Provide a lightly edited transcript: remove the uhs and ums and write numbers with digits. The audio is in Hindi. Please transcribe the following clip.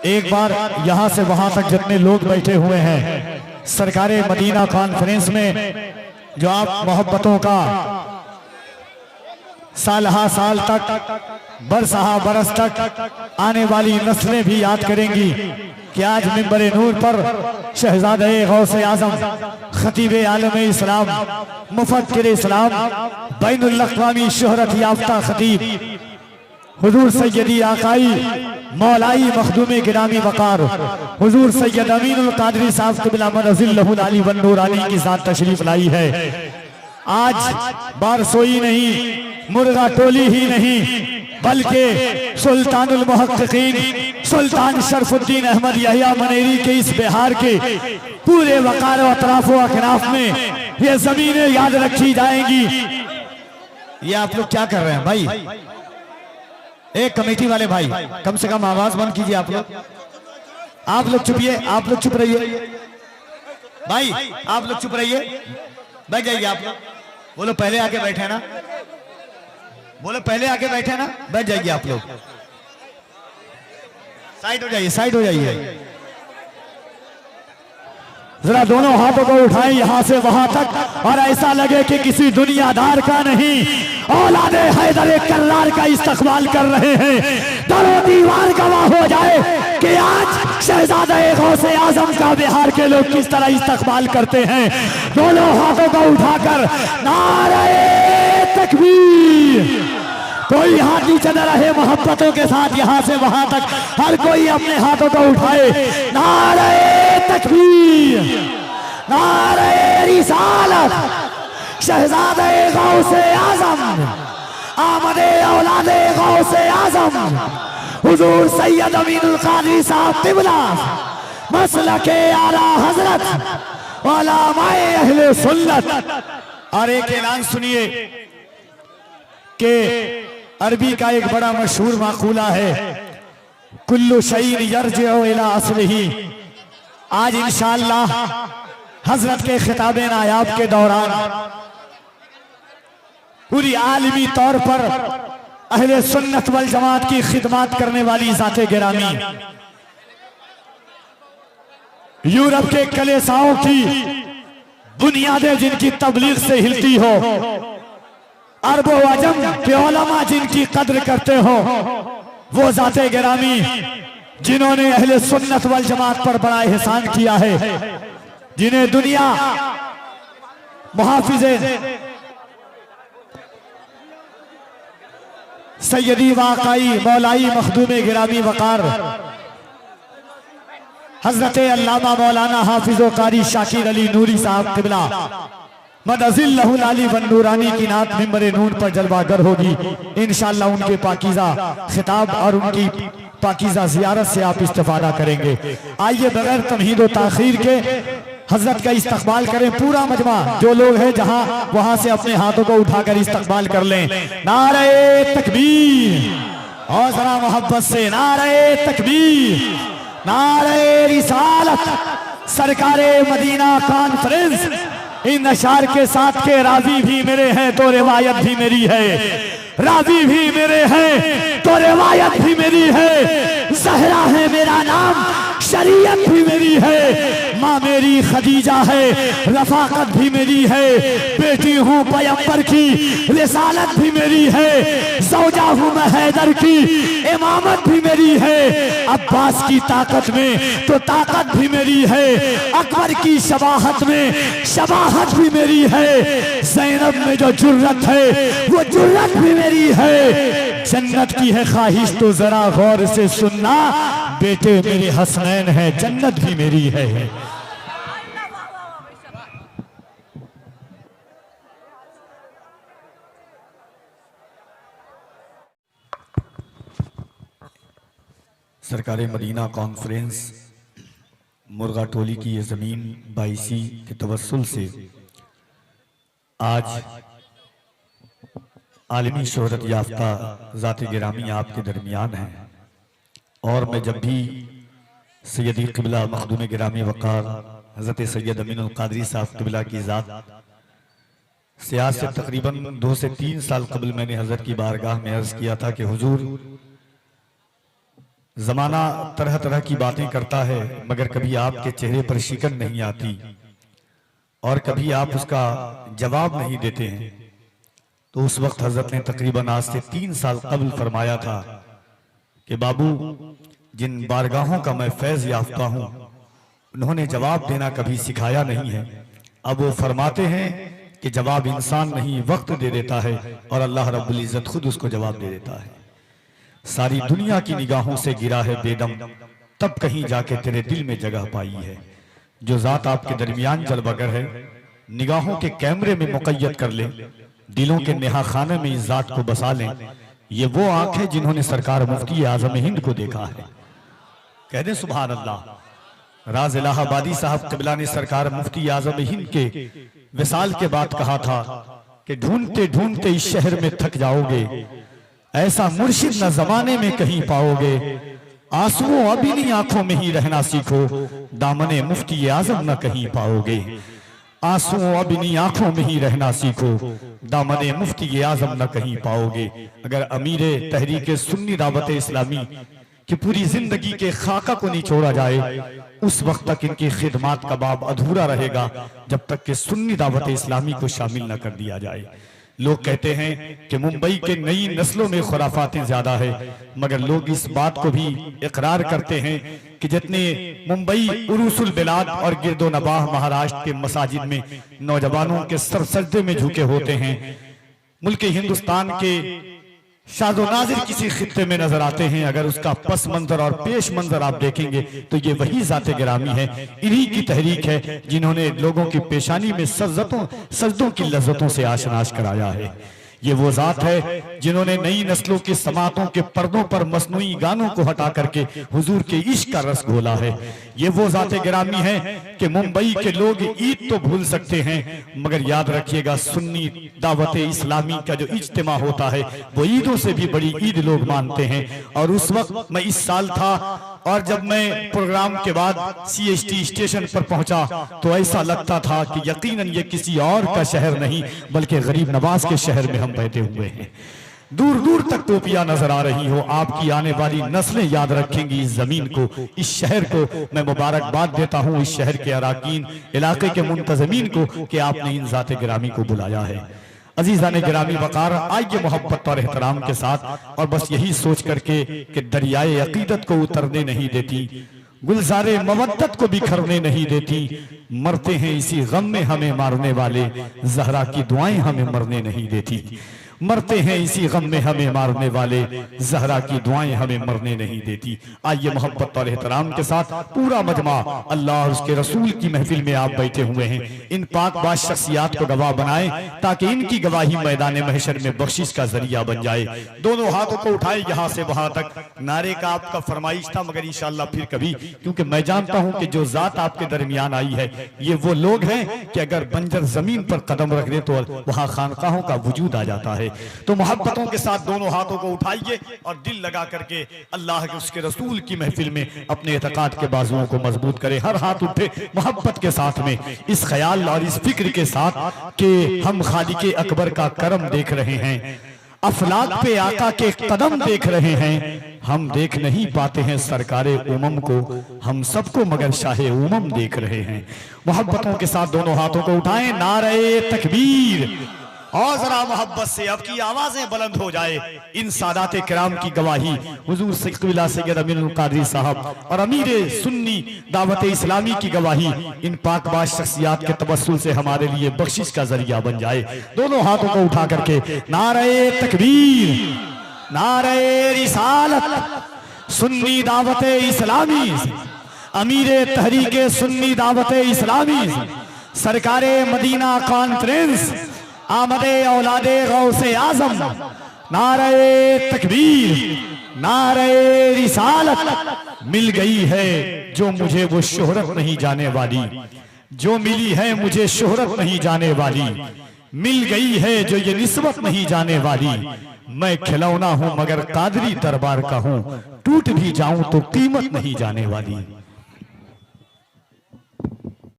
एक बार यहाँ से वहां तक जितने लोग बैठे हुए हैं सरकारे मदीना कॉन्फ्रेंस में जो आप मोहब्बतों का सालहा साल तक बरसहा बरस तक आने वाली नस्लें भी याद करेंगी कि आज मिंबरे नूर पर शहजादे गौसे आजम खतीबे आलम इस्लाम मुफक्किर इस्लाम बैनुल अक़वामी शोहरत याफ्ता खतीब हुजूर सैयदी आकाई मौलाई मखदूम गिरामी वकार हुजूर सैयद अमीनुल कादरी साहब क़िबला मदजिल्लहुल अली वन नूरानी के साथ तशरीफ लाई है। आज बारसोई नहीं, मुर्गा टोली ही नहीं, बल्कि सुल्तानुल मुहक्किकीन सुल्तान शरफुद्दीन अहमद यहिया मनेरी के इस बिहार के पूरे वकार व अतराफ व अखनाफ में ये जमीनें याद रखी जाएंगी। ये आप लोग क्या कर रहे हैं भाई? एक कमेटी वाले भाई कम से कम आवाज बंद कीजिए। आप लोग चुपिए, आप लोग चुप रहिए भाई, आप लोग चुप रहिए, बैठ जाइए। आप लोग बोलो पहले आके बैठे ना, बोलो पहले आके बैठे ना, बैठ जाइए। आप लोग साइड हो जाइए, साइड हो जाइए। जरा दोनों हाथों को उठाएं यहां से वहां तक और ऐसा लगे कि किसी दुनियादार का नहीं, औलादे हैदर कर्रार का इस्तकबाल कर रहे हैं। दरो दीवार गवाह हो जाए कि आज शहजादे गौसे आजम का बिहार के लोग किस तरह इस्तकबाल करते हैं। दोनों हाथों को उठाकर नारे तकबीर। कोई हाथ नीचे न रहे, मोहब्बतों के साथ यहां से वहां तक हर कोई अपने हाथों को उठाए। नारे तकबीर, नारे रिसालत, शहजादे गौसे आजम, आमदे औलादे गौसे आजम, हुजूर सैयद अमीनुल कादरी साहब क़िबला मसलके आला हजरत उलमाए अहले सुन्नत। और एक ऐलान सुनिए कि अरबी का एक बड़ा मशहूर माकूला है, कुल्लु शैइन यरजिउ इला अस्लिही। आज इंशाअल्लाह हजरत के खिताबे नायाब के दौरान पूरी आलमी तौर पर अहले सुन्नत वल जमात की खिदमत करने वाली जाते गिरामी यूरोप के कलेसाओं की बुनियादें जिनकी तबलीग से हिलती हो, अरब व अजम के उलमा जिनकी कद्र करते हो, वो जाते गिरामी जिन्होंने अहले सुन्नत वल जमात पर बड़ा एहसान किया है, जिन्हें दुनिया मुहाफिज़े सैयदी वाक़ई मौलाई मखदूम गिरामी वकार हजरत अल्लामा मौलाना हाफिज़ो कारी शाकिर अली नूरी साहब क़िबला मदजिल्लहुल अली वन नूरानी की नात मिंबरे नूर पर जलवागर होगी इंशाअल्लाह। उनके पाकीज़ा खिताब और उनकी पाकीज़ा ज़ियारत से आप इस्तिफ़ादा करेंगे। आइए बगैर तमहीद व ताख़ीर के हजरत का इस्तकबाल करें। पूरा मजमा जो लोग हैं जहां वहां से अपने हाथों को उठाकर इस्तकबाल कर लें। नारे तकबीर, और जरा मोहब्बत से नारे तकबीर, नारे रिसालत। सरकारे मदीना कॉन्फ्रेंस इन अशार के साथ के रावी भी मेरे हैं तो रिवायत भी मेरी है, रावी भी मेरे हैं तो रिवायत भी मेरी है। ज़हरा है मेरा नाम, शरीयत भी मेरी है, माँ मेरी खदीजा है, रफाकत भी मेरी है, बेटी हूँ पैगंबर की, रिसालत भी मेरी है, ज़ौजा हूँ मैं हैदर की, इमामत भी मेरी है। अब्बास की ताकत में तो ताकत भी मेरी है, अकबर की शबाहत में शबाहत भी मेरी है, ज़ैनब में जो जुर्रत है वो जुर्रत भी मेरी है। जन्नत की है ख्वाहिश तो जरा गौर से सुनना, बेटे मेरे हसनैन है, जन्नत भी मेरी है। सरकारे मदीना कॉन्फ्रेंस मुर्गा टोली की ये ज़मीन बाईसी के तवस्सुल से आज आलमी शोहरत याफ्ता ज़ाते गिरामी आपके दरमियान है। और मैं जब भी सैयदी क़िबला मखदूम गिरामी वक़ार हज़रत सैयद अमीनुल कादरी साहब क़िबला की ज़ात से आज से तकरीबन 2 से 3 साल कबल मैंने हज़रत की बारगाह में अर्ज़ किया था कि हुजूर जमाना तरह तरह की बातें करता है, मगर कभी आपके चेहरे पर शिकन नहीं आती और कभी आप उसका जवाब नहीं देते हैं। तो उस वक्त हजरत ने तकरीबन आज से 3 साल कबल फरमाया था कि बाबू, जिन बारगाहों का मैं फैज याफ्ता हूं, उन्होंने जवाब देना कभी सिखाया नहीं है। अब वो फरमाते हैं कि जवाब इंसान नहीं, वक्त दे देता है और अल्लाह रब्बुल इज्जत खुद उसको जवाब दे देता है। सारी दुनिया की निगाहों से गिरा है बेदम, तब कहीं जाके तेरे दिल में जगह पाई है। जो जात आपके दरमियान जलवागर है, निगाहों के कैमरे में मुक़य्यद कर ले, दिलों के नेहा खाने में इस जात को बसा लें। ये वो आंख है जिन्होंने सरकार मुफ्ती आजम हिंद को देखा है। कह दे सुभान अल्लाह। राज इलाहाबादी साहब क़िबला ने सरकार मुफ्ती आजम हिंद के विसाल के बाद कहा था कि ढूंढते ढूंढते इस शहर में थक जाओगे, ऐसा मुर्शिद न जमाने में कहीं पाओगे। आंसुओं अभी आंखों में ही रहना सीखो, दामने मुफ्ती आजम न कहीं पाओगे। आंसुओं अभी आंखों में ही रहना सीखो, दामने मुफ्ती आजम न कहीं पाओगे। अगर अमीर तहरीक सुन्नी दावत इस्लामी कि पूरी जिंदगी के खाका को नहीं छोड़ा जाए, उस वक्त तक इनकी खिदमात का बाब अधूरा रहेगा, जब तक कि सुन्नी दावत इस्लामी को शामिल न कर दिया जाए। लोग कहते हैं कि मुंबई के नई नस्लों में खुराफातें ज्यादा है, मगर लोग इस बात को भी इकरार करते हैं कि जितने मुंबई उरूसुल बिलाद और गिरदो नवाह महाराष्ट्र के मसाजिद में नौजवानों के सर सजदे में झुके होते हैं, मुल्क हिंदुस्तान के शादो नाजिर किसी खित्ते में नजर आते हैं, अगर उसका पस मंजर और पेश मंजर आप देखेंगे तो ये वही जाते गिरामी है, इन्हीं की तहरीक है जिन्होंने लोगों की पेशानी में सजदों की लज्जतों से आशनाश कराया है। ये वो जात है जिन्होंने नई नस्लों की समातों के पर्दों पर मसनूई गानों को हटा करके हुजूर के इश्क का रस घोला है। ये वो जाते गिरामी है कि मुंबई के लोग ईद तो भूल सकते हैं, मगर याद रखिएगा सुन्नी दावत इस्लामी का जो इज्तिमा होता है वो ईदों से भी बड़ी ईद लोग मानते हैं। और उस वक्त मैं इस साल था और जब मैं प्रोग्राम के बाद CST स्टेशन पर पहुंचा तो ऐसा लगता था कि यकीनन ये किसी और का शहर नहीं बल्कि गरीब नवाज के शहर में हम बैठे हुए हैं। दूर दूर तक टोपियां नजर आ रही हो, आपकी आने वाली नस्लें याद रखेंगी इस जमीन को, इस शहर को। मैं मुबारकबाद देता हूं इस शहर के अराकीन, इलाके के मुंतजमीन को कि आपने इन जाते गिरामी को बुलाया है। अजीजान गिरामी वकार, आइए मोहब्बत और एहतराम के साथ और बस यही सोच करके कि दरियाए अकीदत को उतरने नहीं देती, गुलजारे मवद्दत को बिखरने नहीं देती, मरते हैं इसी गम में हमें मारने वाले, जहरा की दुआएं हमें मरने नहीं देती। मरते हैं इसी गम में हमें मारने वाले, जहरा की दुआएं हमें मरने नहीं देती। आइए मोहब्बत और एहतराम के साथ पूरा मजमा अल्लाह और उसके रसूल की महफिल में आप बैठे हुए हैं, इन पाकबाज शख्सियात को गवाह बनाएं ताकि इनकी गवाही मैदान महशर में बख्शिश का जरिया बन जाए। दोनों हाथों को उठाए यहाँ से वहां तक। नारे का आपका फरमाइश था, मगर इंशाअल्लाह फिर कभी, क्योंकि मैं जानता हूं कि जो जात आपके दरमियान आई है ये वो लोग हैं कि अगर बंजर जमीन पर कदम रख दे तो वहां खानकाहों का वजूद आ जाता है। तो मोहब्बतों के साथ दोनों हाथों को उठाइए और दिल लगा करके अल्लाह के उसके रसूल की महफिल में अपने एतकाद के बाजुओं को मजबूत करें। हर हाथ उठे मोहब्बत के साथ में, इस ख्याल और इस फिक्र के साथ कि हम खालिके अकबर का करम देख रहे हैं, अफलाक पे आका के कदम देख रहे हैं। हम देख नहीं पाते हैं सरकारे उमम को, हम सबको मगर शाहे उमम देख रहे हैं। मोहब्बतों के साथ दोनों हाथों को उठाएं, नारे तकबीर। और जरा मोहब्बत से अब की आवाजें बुलंद हो जाए। इन सादात किराम की गवाही हुजूर क़िबला सैयद अमीरुल क़ादरी साहब और अमीर सुन्नी दावत इस्लामी की गवाही इन पाकबाज शख्सियात के तवस्सुल से हमारे लिए बख्शिश का जरिया बन जाए। दोनों हाथों को उठा करके नारे तकबीर, नारे रिसालत, सुन्नी दावत इस्लामी, अमीर तहरीक सुन्नी दावत इस्लामी, सरकारे मदीना कॉन्फ्रेंस, आमदे औलादे गौसे आजम, नारे तकबीर, नारे रिसालत। मिल गई है जो मुझे वो शोहरत नहीं जाने वाली, जो मिली है मुझे शोहरत नहीं जाने वाली, मिल गई है जो ये निस्बत नहीं जाने वाली। मैं खिलौना हूं मगर कादरी दरबार का हूं, टूट भी जाऊं तो कीमत नहीं जाने वाली।